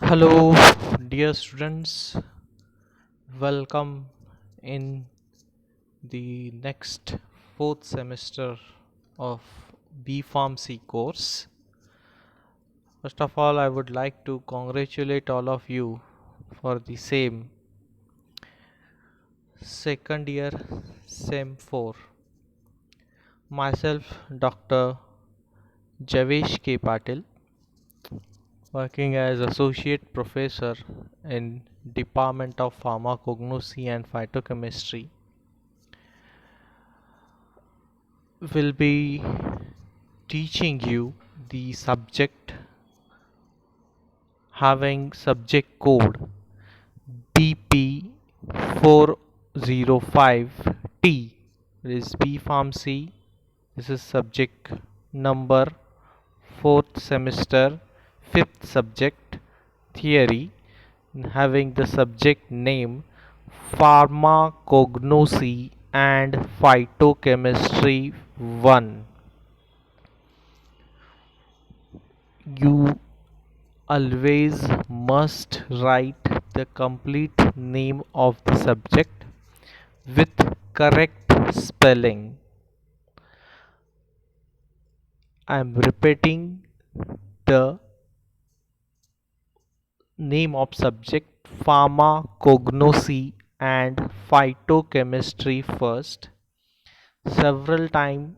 Hello, dear students. Welcome in the next fourth semester of B Pharmacy course. First of all, I would like to congratulate all of you for the same second year, SEM 4. Myself, Dr. Javesh K. Patil, working as Associate Professor in Department of Pharmacognosy and Phytochemistry, will be teaching you the subject having subject code BP405T. This is B Pharmacy. This is subject number 4th semester 5th subject theory, having the subject name pharmacognosy and phytochemistry 1. You always must write the complete name of the subject with correct spelling. I am repeating the name of subject pharmacognosy and phytochemistry first. Several times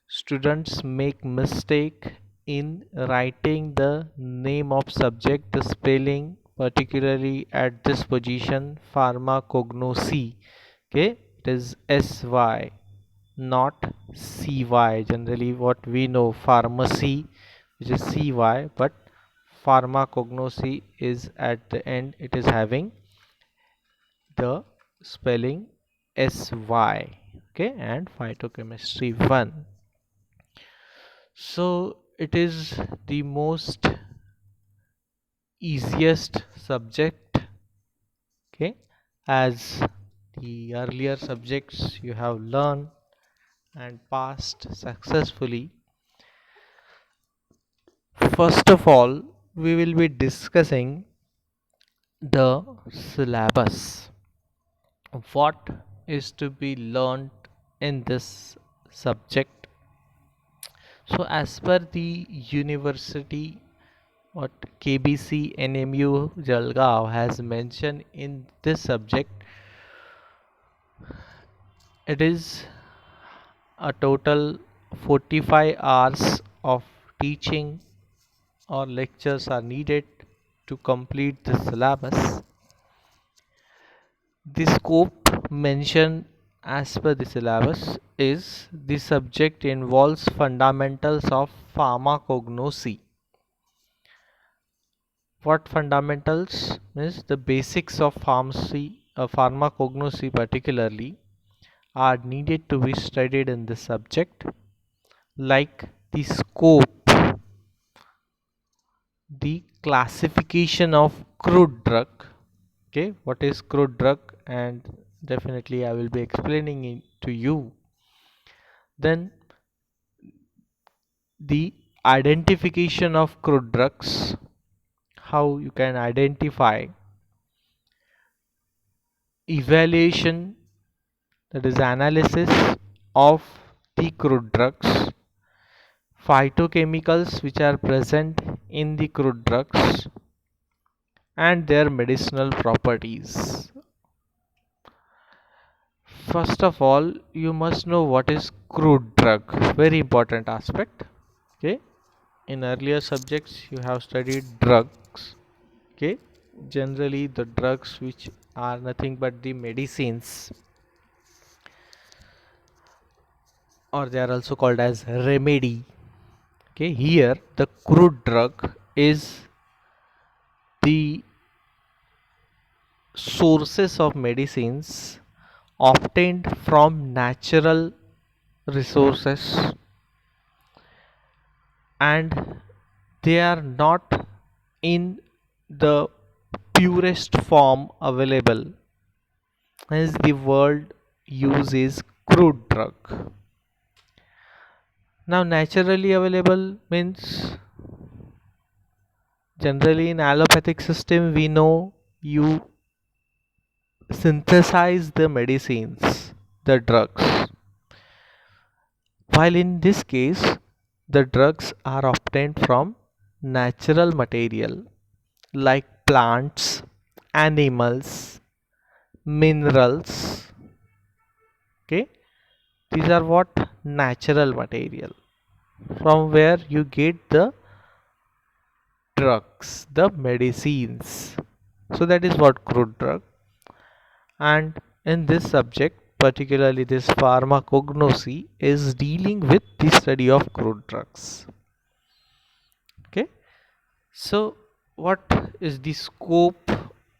students make mistake in writing the name of subject, the spelling, particularly at this position pharmacognosy. Okay, it is SY, not CY. Generally what we know pharmacy, which is CY, but pharmacognosy is at the end, it is having the spelling SY. Okay, and phytochemistry 1. So it is the most easiest subject, okay, as the earlier subjects you have learned and passed successfully. First of all, we will be discussing the syllabus. What is to be learned in this subject? So, as per the university, what KBC NMU Jalgaon has mentioned in this subject, it is a total 45 hours of teaching or lectures are needed to complete the syllabus. The scope mentioned as per the syllabus is the subject involves fundamentals of pharmacognosy. What fundamentals means the basics of pharmacy, pharmacognosy particularly, are needed to be studied in this subject, like the scope, the classification of crude drug. Okay, what is crude drug, and definitely I will be explaining it to you. Then the identification of crude drugs, how you can identify, evaluation, that is analysis of the crude drugs, phytochemicals which are present in the crude drugs, and their medicinal properties. First of all, you must know what is crude drug, very important aspect. Okay, in earlier subjects you have studied drugs. Okay, generally the drugs which are nothing but the medicines, or they are also called as remedy. Okay, here the crude drug is the sources of medicines obtained from natural resources, and they are not in the purest form available, hence the word use is crude drug. Now naturally available means Generally in allopathic system we know you synthesize the medicines, the drugs, while in this case the drugs are obtained from natural material like plants, animals, minerals. Okay, these are what natural material from where you get the drugs, the medicines. So that is what crude drug. And in this subject, particularly this pharmacognosy is dealing with the study of crude drugs. Okay, so what is the scope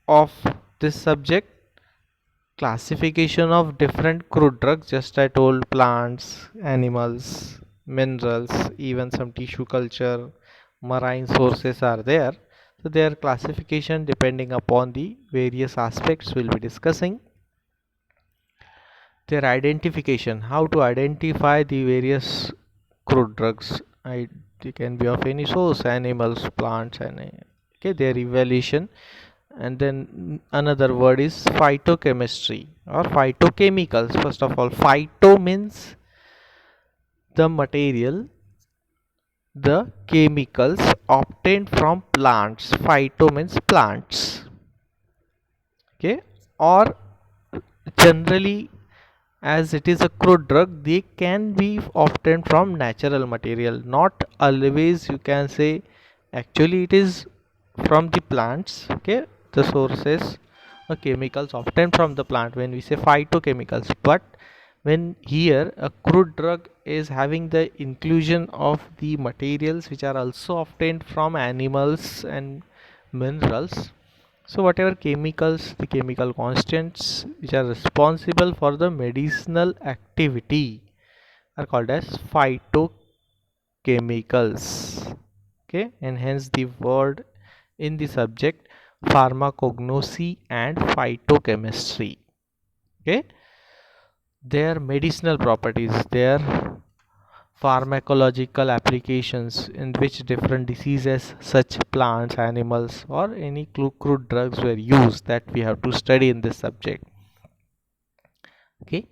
of this subject? Classification of different crude drugs, just I told, plants, animals, minerals, even some tissue culture, marine sources are there. So their classification depending upon the various aspects we'll be discussing. Their identification, how to identify the various crude drugs. They can be of any source, animals, plants, and okay, their evaluation. And then another word is phytochemistry or phytochemicals. First of all, phyto means the material, the chemicals obtained from plants. Phyto means plants. Okay, or generally, as it is a crude drug, they can be obtained from natural material. Not always you can say actually it is from the plants. Okay, the sources or chemicals obtained from the plant when we say phytochemicals. But when here a crude drug is having the inclusion of the materials which are also obtained from animals and minerals, so whatever chemicals, the chemical constants which are responsible for the medicinal activity are called as phytochemicals. Okay, and hence the word in the subject pharmacognosy and phytochemistry. Okay, their medicinal properties, their pharmacological applications in which different diseases such plants, animals, or any crude drugs were used, that we have to study in this subject. Okay,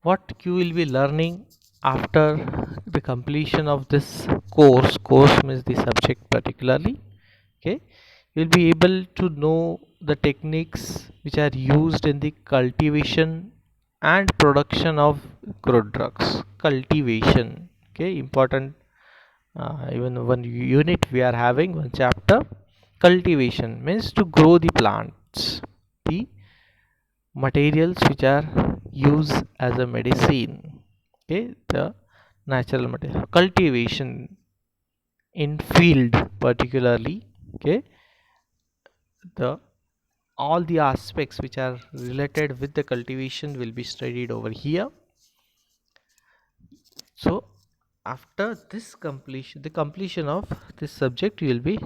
what you will be learning after the completion of this course means the subject particularly. Okay, you'll be able to know the techniques which are used in the cultivation and production of crude drugs. Cultivation, okay, important. Even one unit we are having, one chapter. Cultivation means to grow the plants, the materials which are used as a medicine. Okay, the natural material. Cultivation in field particularly. Okay, the all the aspects which are related with the cultivation will be studied over here. So after this completion, the completion of this subject, you will be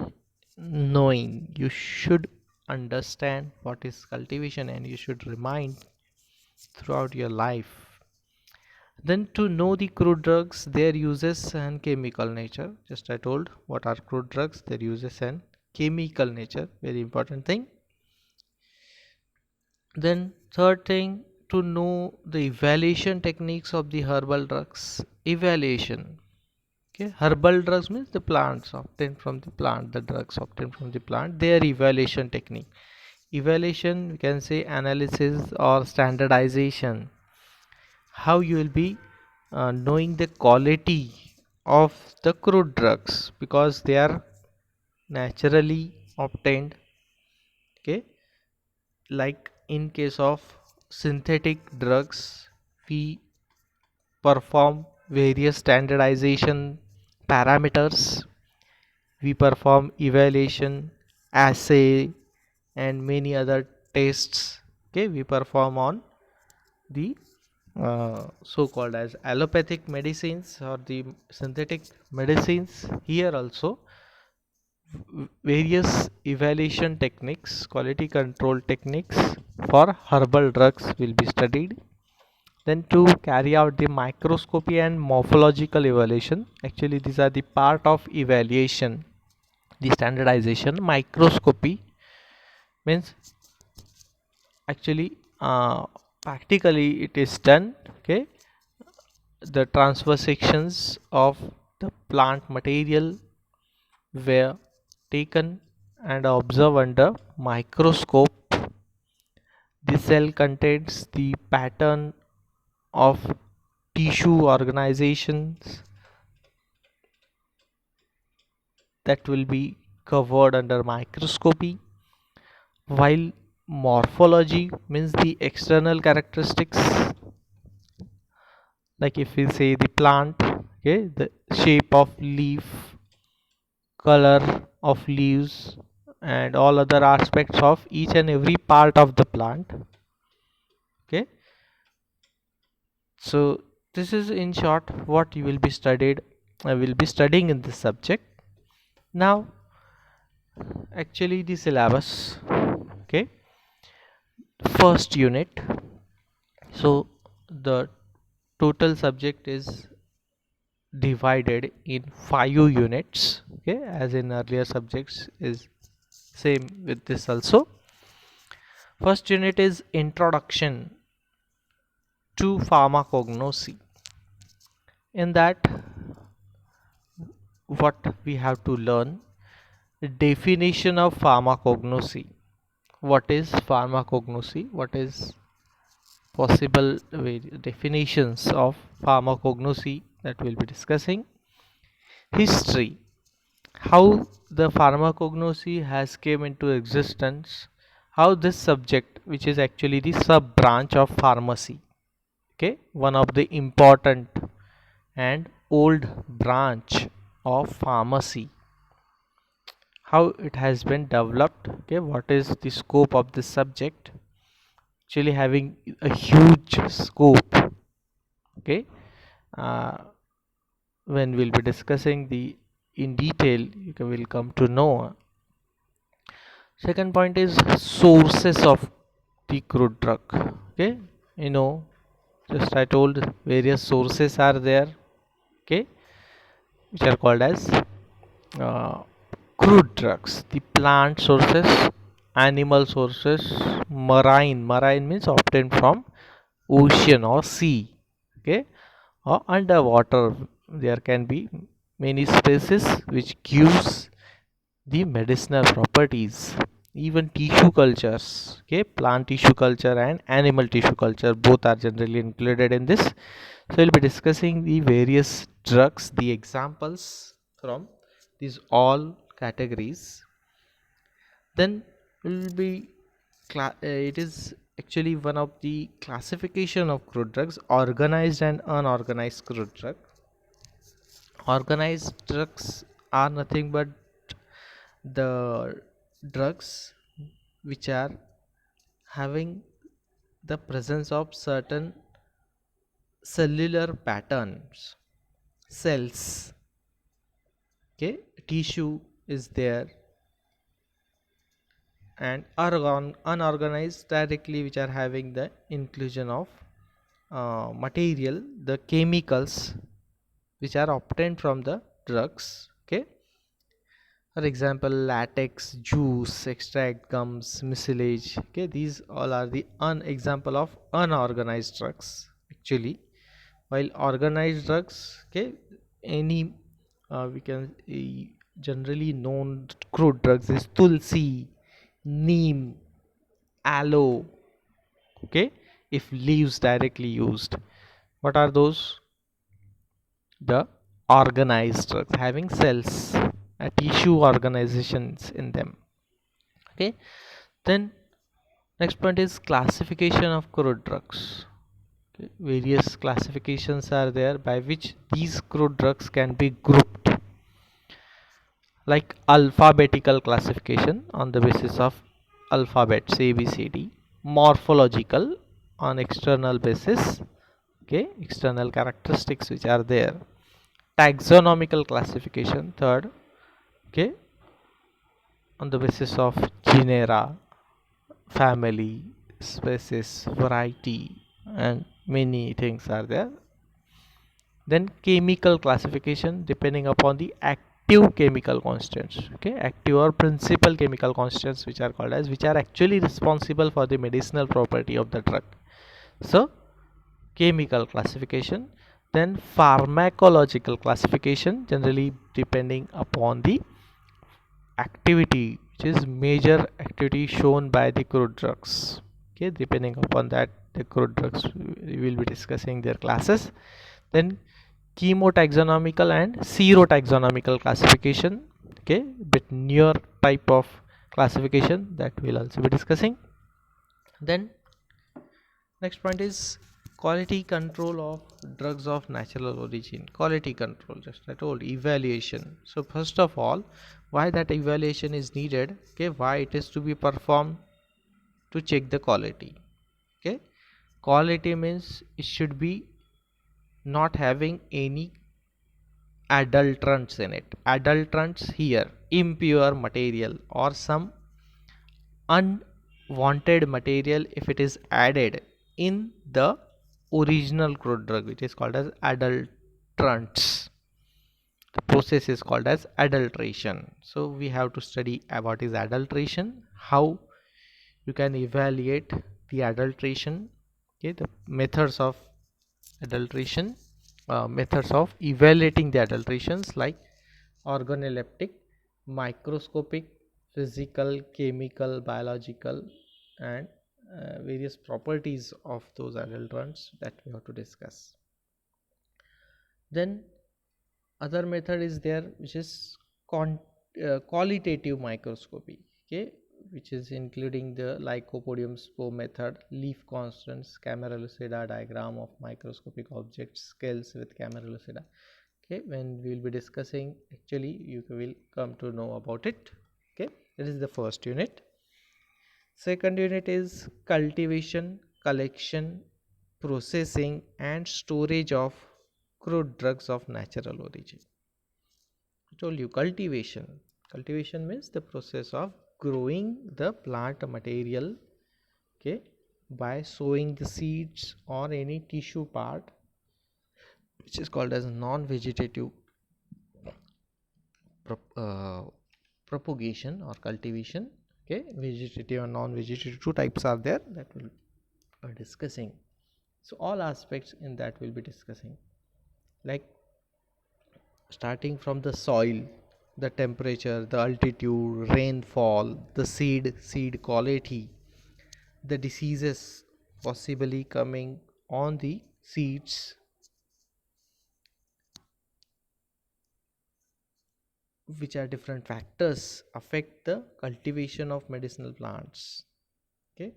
knowing, you should understand what is cultivation and you should remind throughout your life. Then to know the crude drugs, their uses and chemical nature. Just I told what are crude drugs, their uses and chemical nature, very important thing. Then third thing, to know the evaluation techniques of the herbal drugs. Evaluation. Okay, herbal drugs means the plants obtained from the plant, the drugs obtained from the plant, their evaluation technique. Evaluation, we can say analysis or standardization. How you will be knowing the quality of the crude drugs because they are naturally obtained. Okay, like in case of synthetic drugs, we perform various standardization parameters. We perform evaluation, assay, and many other tests. Okay, we perform on the so-called as allopathic medicines or the synthetic medicines. Here also various evaluation techniques, quality control techniques for herbal drugs will be studied. Then to carry out the microscopy and morphological evaluation, actually these are the part of evaluation. the standardization. Microscopy means actually practically it is done. Okay, the transfer sections of the plant material were taken and observed under microscope. The cell contains the pattern of tissue organizations that will be covered under microscopy, while morphology means the external characteristics, like if we say the plant, okay, the shape of leaf, color of leaves, and all other aspects of each and every part of the plant. Okay, so this is in short what you will be studied I will be studying in this subject. Now actually the syllabus, okay, first unit. So the total subject is divided in 5 units, okay, as in earlier subjects is same with this also. First unit is introduction to pharmacognosy. In that, what we have to learn: definition of pharmacognosy. What is pharmacognosy? What is possible definitions of pharmacognosy that we'll be discussing. History: how the pharmacognosy has came into existence, how this subject, which is actually the sub branch of pharmacy, okay, one of the important and old branch of pharmacy, how it has been developed, okay, what is the scope of this subject, actually having a huge scope, okay. uh, when we'll be discussing the in detail you will come to know. Second point is sources of the crude drug, okay, you know, just I told various sources are there, okay, which are called as uh, crude drugs. The plant sources, animal sources, marine means obtained from ocean or sea, okay, or underwater. There can be many species which gives the medicinal properties. Even tissue cultures, okay, plant tissue culture and animal tissue culture both are generally included in this. So we'll be discussing the various drugs, the examples from these all categories. Then will be it is actually one of the classification of crude drugs: organized and unorganized crude drug. Organized drugs are nothing but the drugs which are having the presence of certain cellular patterns, cells, okay, tissue is there, and unorganized directly which are having the inclusion of material, the chemicals which are obtained from the drugs, okay. For example, latex, juice, extract, gums, mucilage, okay, these all are the example of unorganized drugs actually. While organized drugs, okay, any we can generally known crude drugs is tulsi, neem, aloe, okay, if leaves directly used. What are those? The organized drugs having cells, tissue organizations in them, okay. Then next point is classification of crude drugs. Okay. Various classifications are there by which these crude drugs can be grouped, like alphabetical classification on the basis of alphabets ABCD, morphological on external basis, okay, external characteristics which are there, taxonomical classification third, okay, on the basis of genera, family, species, variety, and many things are there. Then chemical classification depending upon the active chemical constants, okay, active or principal chemical constants, which are called as, which are actually responsible for the medicinal property of the drug. So chemical classification. Then pharmacological classification, generally depending upon the activity, which is major activity shown by the crude drugs. Okay, depending upon that, the crude drugs, we will be discussing their classes. Then chemotaxonomical and serotaxonomical classification, okay, bit newer type of classification that we'll also be discussing. Then next point is quality control of drugs of natural origin. Quality control, just I told, evaluation. So first of all, why that evaluation is needed, okay, why it is to be performed, to check the quality. Okay, quality means it should be not having any adulterants in it. Adulterants here, impure material or some unwanted material, if it is added in the original crude drug, which is called as adulterants. The process is called as adulteration. So we have to study what is adulteration, how you can evaluate the adulteration, okay, the methods of adulteration, methods of evaluating the adulterations, like organoleptic, microscopic, physical, chemical, biological, and various properties of those adulterants that we have to discuss. Then other method is there, which is qualitative microscopy, okay, which is including the Lycopodium spore method, leaf constants, camera lucida, diagram of microscopic objects, scales with camera lucida. Okay, when we will be discussing, actually you will come to know about it. Okay, that is the first unit. Second unit is cultivation, collection, processing and storage of crude drugs of natural origin. I told you cultivation. Cultivation means the process of growing the plant material, okay, by sowing the seeds or any tissue part, which is called as non-vegetative propagation or cultivation. Okay, vegetative and non-vegetative, two types are there that we'll be discussing. So all aspects in that we'll be discussing, like starting from the soil, the temperature, the altitude, rainfall, the seed quality, the diseases possibly coming on the seeds, which are different factors affect the cultivation of medicinal plants. Okay,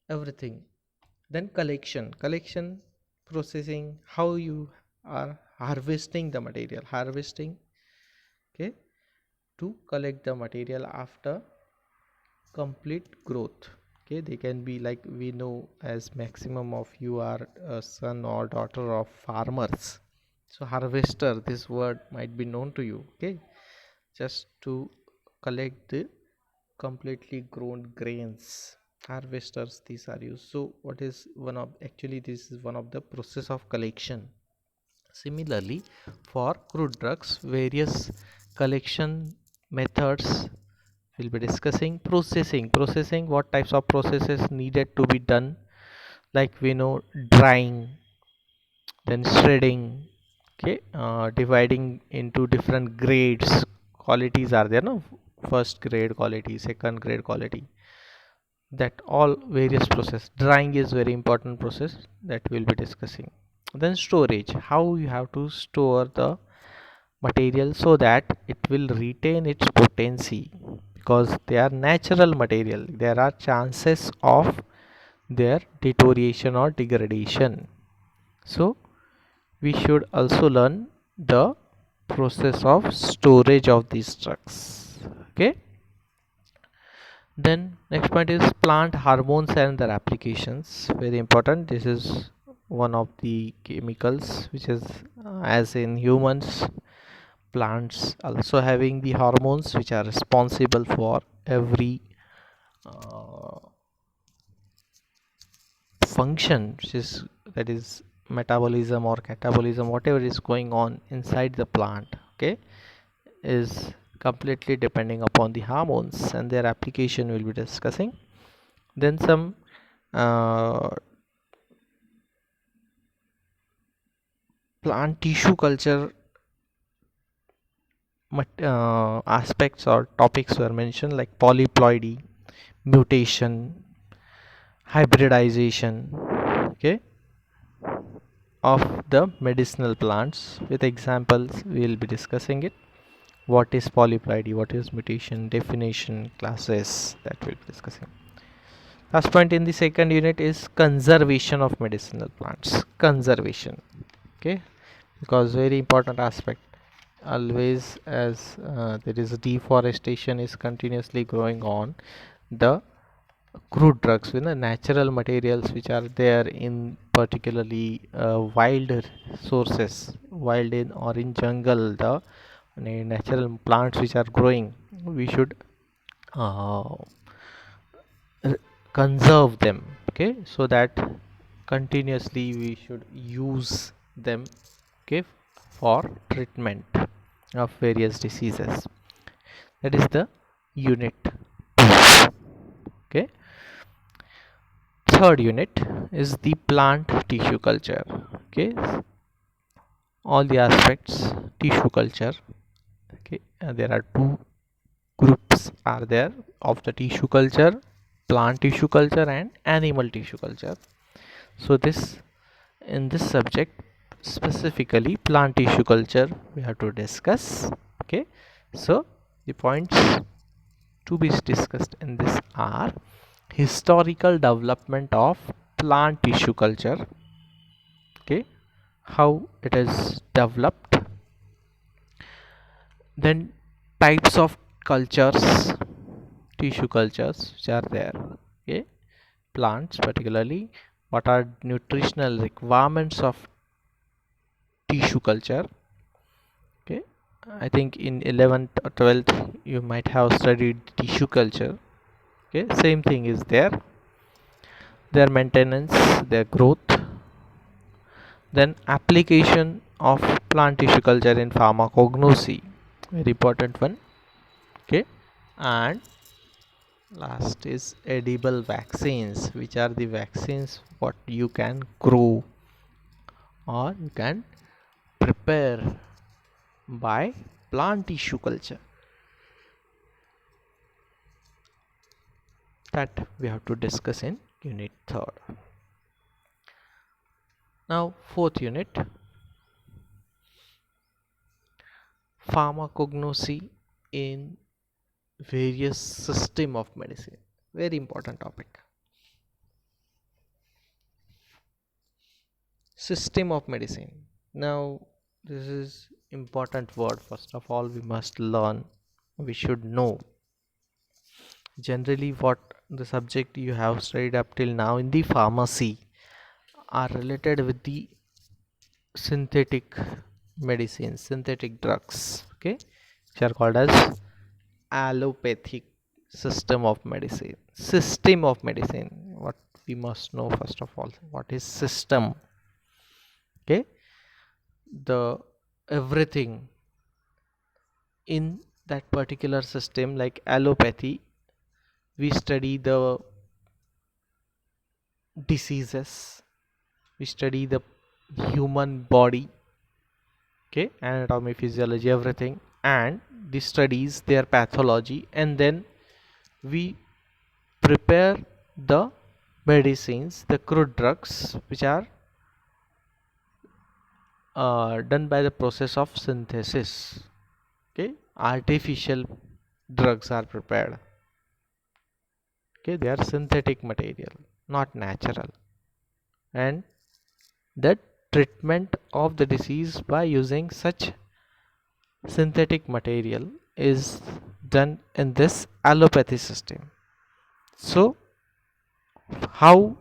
everything. Then collection, processing, how you are harvesting the material, okay, to collect the material after complete growth. Okay, they can be, like we know, as maximum of you are a son or daughter of farmers, so harvester, this word might be known to you. Okay, just to collect the completely grown grains, harvesters these are used. So what is one of, actually this is one of the process of collection. Similarly, for crude drugs, various collection methods we'll be discussing. Processing, what types of processes needed to be done, like we know, drying, then shredding, okay, dividing into different grades, qualities are there, no, first grade quality, second grade quality, that all various process. Drying is very important process that we'll be discussing. Then storage, how you have to store the material so that it will retain its potency, because they are natural material, there are chances of their deterioration or degradation. So we should also learn the process of storage of these drugs. Okay, then next point is plant hormones and their applications, very important. This is one of the chemicals which is, as in humans, plants also having the hormones which are responsible for every uh, function, which is, that is metabolism or catabolism, whatever is going on inside the plant. Okay, is completely depending upon the hormones, and their application we'll be discussing. Then some uh, plant tissue culture aspects or topics were mentioned, like polyploidy, mutation, hybridization, okay, of the medicinal plants. With examples we will be discussing it. What is polyploidy, what is mutation, definition, classes, that we'll be discussing. Last point in the second unit is conservation of medicinal plants. Conservation, okay, because very important aspect. Always as there is deforestation is continuously going on, the crude drugs with the natural materials which are there in particularly wild sources, wild in or in jungle, the natural plants which are growing, we should uh, conserve them, okay, so that continuously we should use them, okay, for treatment of various diseases. That is the unit 2. Okay, third unit is the plant tissue culture. Okay, all the aspects tissue culture. Okay, there are two groups are there of the tissue culture: plant tissue culture and animal tissue culture. So this, in this subject specifically plant tissue culture we have to discuss. Okay, so the points to be discussed in this are historical development of plant tissue culture, okay, how it is developed, then types of cultures, tissue cultures which are there, okay, plants particularly, what are nutritional requirements of tissue culture. Okay, I think in 11th or 12th you might have studied tissue culture. Okay, same thing is there, their maintenance, their growth, then application of plant tissue culture in pharmacognosy, very important one. Okay, and last is edible vaccines, which are the vaccines what you can grow or you can prepare by plant tissue culture, that we have to discuss in unit 3rd. Now fourth unit, pharmacognosy in various system of medicine, very important topic. System of medicine, now this is important word. First of all we must learn, we should know generally what the subject you have studied up till now in the pharmacy are related with the synthetic medicines, synthetic drugs, okay, which are called as allopathic system of medicine. System of medicine, what we must know first of all, what is system. Okay, the everything in that particular system, like allopathy, we study the diseases, we study the human body, okay, anatomy, physiology, everything, and this studies their pathology, and then we prepare the medicines, the crude drugs which are done by the process of synthesis. Okay, artificial drugs are prepared. Okay, they are synthetic material, not natural, and the treatment of the disease by using such synthetic material is done in this allopathy system. So how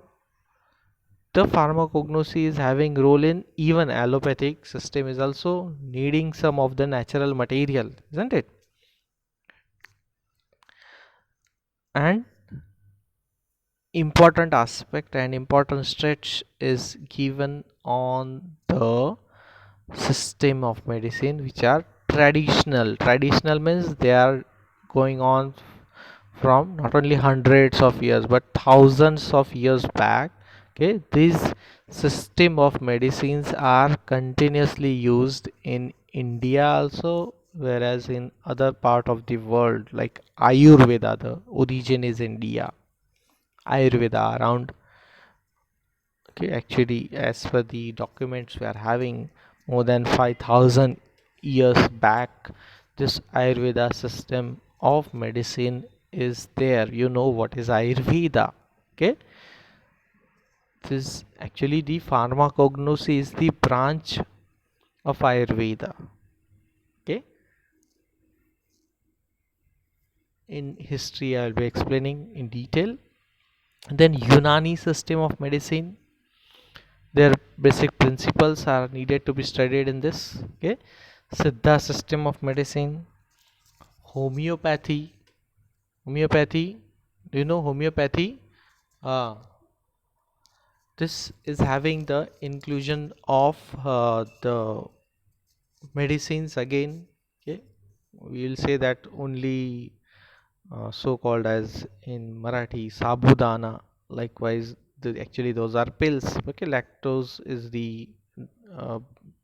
the pharmacognosy is having role in even allopathic system is also needing some of the natural material, isn't it? And important aspect and important stretch is given on the system of medicine which are Traditional means they are going on from not only hundreds of years but thousands of years back. Okay, these system of medicines are continuously used in India also, whereas in other part of the world like Ayurveda, the origin is India. Ayurveda around, okay, actually as per the documents we are having, more than 5000 years back this Ayurveda system of medicine is there. You know what is Ayurveda? Okay, this actually the pharmacognosy is the branch of Ayurveda. Okay, in history I will be explaining in detail. Then Unani system of medicine, their basic principles are needed to be studied in this. Okay, Siddha system of medicine, homeopathy. Homeopathy, do you know homeopathy? uh, this is having the inclusion of the medicines again. Okay, we will say that only so called as in Marathi sabudana. Likewise, actually those are pills. Okay, lactose is the uh,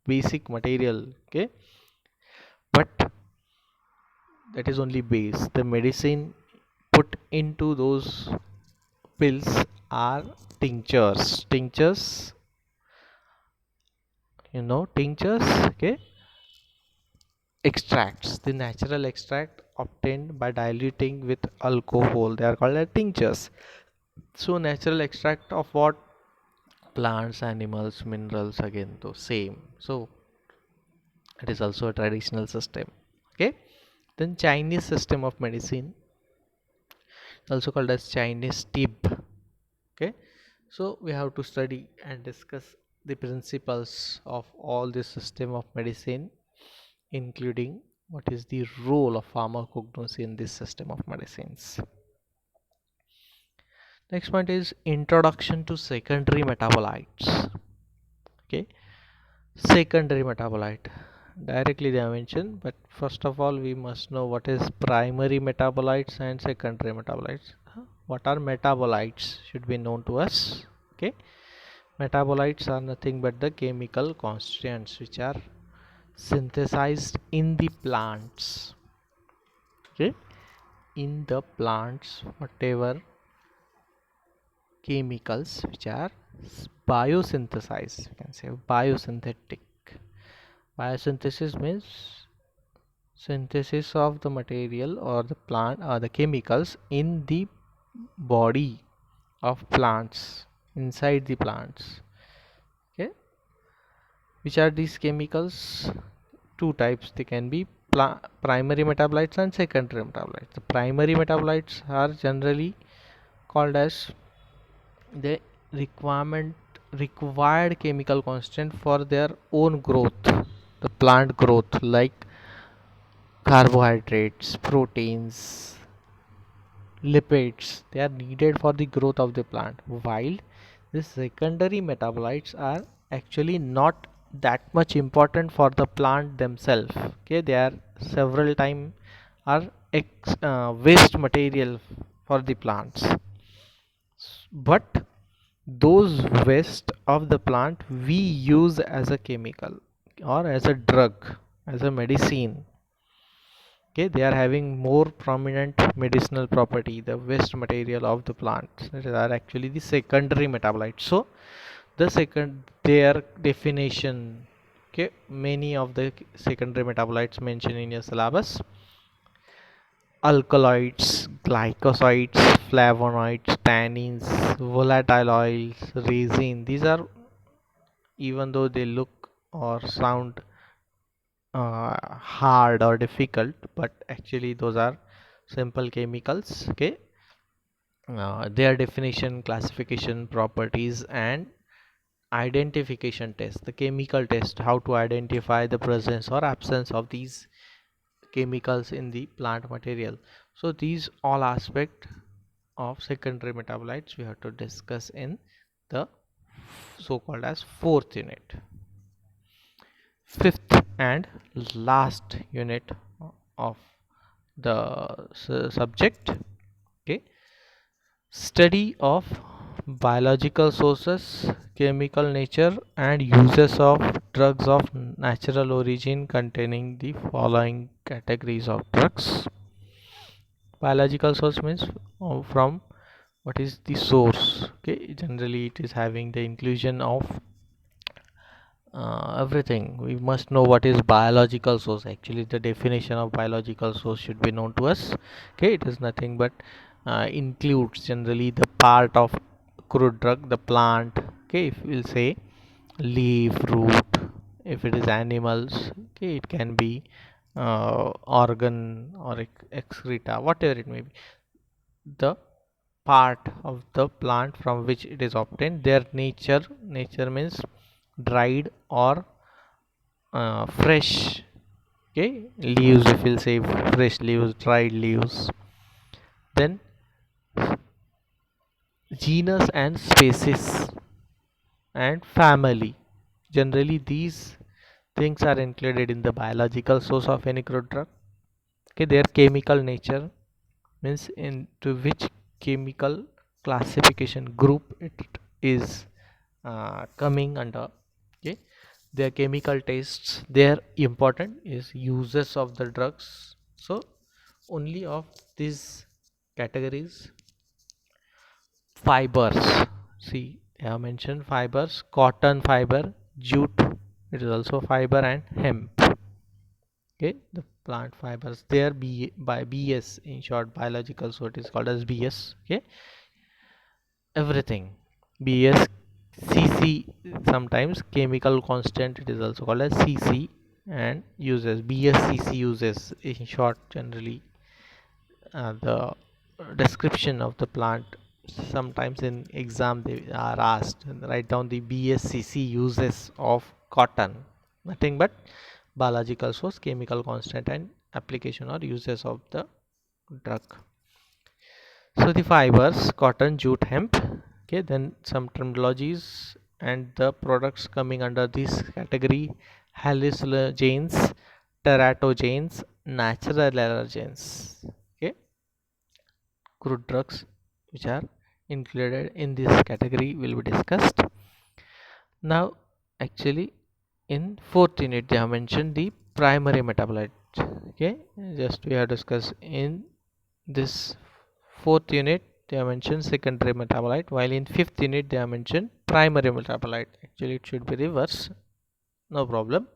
basic material. Okay, but that is only base. The medicine put into those pills are tinctures, tinctures. Okay, extracts, the natural extract obtained by diluting with alcohol, they are called as tinctures. So natural extract of what? Plants, animals, minerals, again the same. So it is also a traditional system. Okay, then Chinese system of medicine, also called as Chinese tib. Okay, so we have to study and discuss the principles of all this system of medicine, including what is the role of pharmacognosy in this system of medicines. Next point is introduction to secondary metabolites. Okay, secondary metabolite, directly they are mentioned, but first of all we must know what is primary metabolites and secondary metabolites. What are metabolites should be known to us. Okay, metabolites are nothing but the chemical constituents which are synthesized in the plants. Okay, in the plants, whatever chemicals which are biosynthesized, you can say biosynthetic. Biosynthesis means synthesis of the material or the plant or the chemicals in the body of plants, inside the plants. Okay, which are these chemicals? Two types they can be: primary metabolites and secondary metabolites. The primary metabolites are generally called as the requirement required chemical constant for their own growth, the plant growth, like carbohydrates, proteins, lipids. They are needed for the growth of the plant, while the secondary metabolites are actually not that much important for the plant themselves. Okay, they are several time are waste material for the plants, but those waste of the plant we use as a chemical or as a drug, as a medicine. Okay, they are having more prominent medicinal property, the waste material of the plants that are actually the secondary metabolites. So the second, their definition. Okay, many of the secondary metabolites mentioned in your syllabus: alkaloids, glycosides, flavonoids, tannins, volatile oils, resin. These are, even though they look or sound hard or difficult, but actually those are simple chemicals. Okay, their definition, classification, properties, and identification test, the chemical test, how to identify the presence or absence of these chemicals in the plant material. So these all aspect of secondary metabolites we have to discuss in the so called as fourth unit. fifth and last unit of the subject. Okay, study of biological sources, chemical nature, and uses of drugs of natural origin containing the following categories of drugs. Biological source means from what is the source. Okay, generally it is having the inclusion of everything. We must know what is biological source. Actually, the definition of biological source should be known to us. Okay, it is nothing but includes generally the part of crude drug, the plant. Okay, if we'll say leaf, root, if it is animals, okay, it can be organ or excreta, whatever it may be, the part of the plant from which it is obtained. Their nature means dried or fresh. Okay, leaves, if we'll say fresh leaves, dried leaves. Then genus and species and family, generally these things are included in the biological source of any crude drug. Okay, their chemical nature means into which chemical classification group it is coming under. Okay, their chemical tastes, their important is uses of the drugs. So only of these categories. Fibers, see I have mentioned fibers: cotton fiber, jute, it is also fiber, and hemp. Okay, the plant fibers, they are by BS, in short biological, so it is called as BS. Okay, everything BS. CC, sometimes chemical constant, it is also called as CC. And uses BSCC uses, in short, generally the description of the plant. Sometimes in exam they are asked, write down the BSCC uses of cotton. Nothing but biological source, chemical constant, and application or uses of the drug. So the fibers: cotton, jute, hemp. Okay, then some terminologies and the products coming under this category: hallucinogens, teratogens, natural allergens. Okay, crude drugs which are included in this category will be discussed. Now, actually, in fourth unit, they have mentioned the primary metabolite. Okay, just we have discussed in this fourth unit. They have mentioned secondary metabolite, while in fifth unit they have mentioned primary metabolite. Actually, it should be reverse. No problem.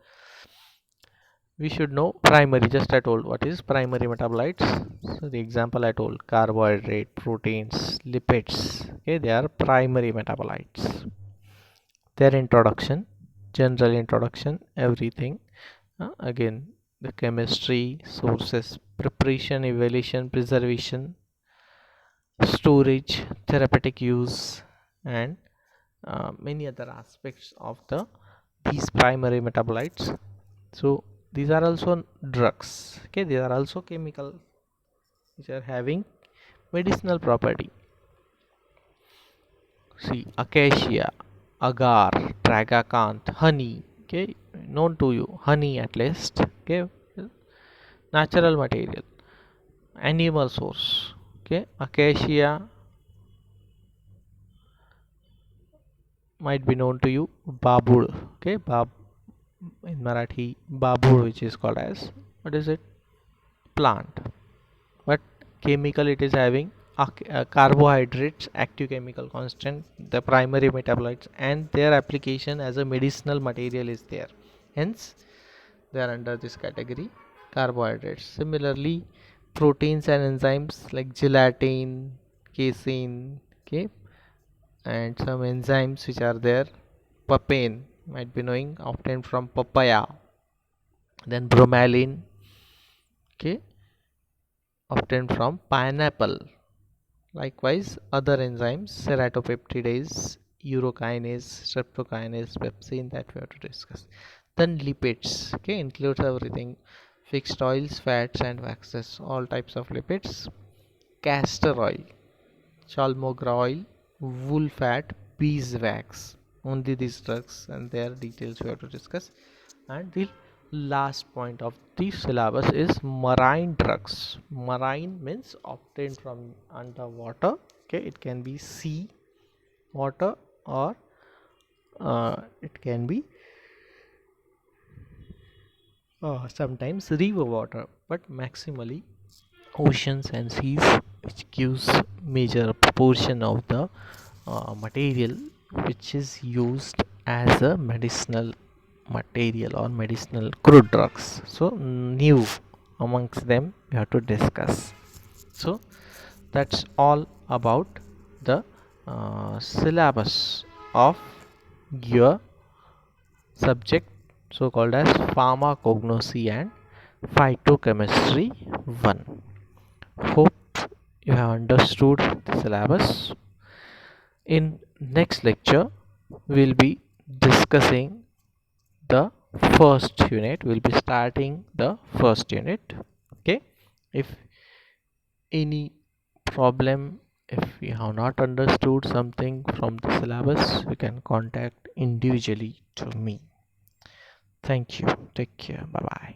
We should know primary. Just I told what is primary metabolites. So the example I told: carbohydrate, proteins, lipids. Okay, they are primary metabolites. Their introduction, general introduction, everything. Again, the chemistry, sources, preparation, evaluation, preservation, storage, therapeutic use, and many other aspects of these primary metabolites. So these are also drugs. Okay, these are also chemical which are having medicinal property. See, acacia, agar, tragacanth, honey. Okay, known to you, honey at least. Okay, natural material, animal source. Okay, acacia might be known to you, babur. Okay, in Marathi, babur, which is called as, what is it, plant, but chemical it is having carbohydrates, active chemical constant, the primary metabolites, and their application as a medicinal material is there. Hence they are under this category, carbohydrates. Similarly, proteins and enzymes like gelatin, casein. Okay, and some enzymes which are there: papain, might be knowing, obtained from papaya. Then bromelain, okay, obtained from pineapple. Likewise, other enzymes: ceratopeptidase, urokinase, streptokinase, pepsin, that we have to discuss. Then lipids, okay, includes everything: fixed oils, fats, and waxes, all types of lipids. Castor oil, chalmogra oil, wool fat, beeswax. Only these drugs and their details we have to discuss. And the last point of the syllabus is marine drugs. Marine means obtained from underwater. Okay, it can be sea water, or it can be sometimes river water, but maximally oceans and seas, which gives major proportion of the material which is used as a medicinal material or medicinal crude drugs. So new amongst them we have to discuss. So that's all about the syllabus of your subject, so called as pharmacognosy and phytochemistry 1. Hope you have understood the syllabus. In next lecture we'll be discussing the first unit. We'll be starting the first unit. Okay, if any problem, if you have not understood something from the syllabus, you can contact individually to me. Thank you. Take care. Bye bye.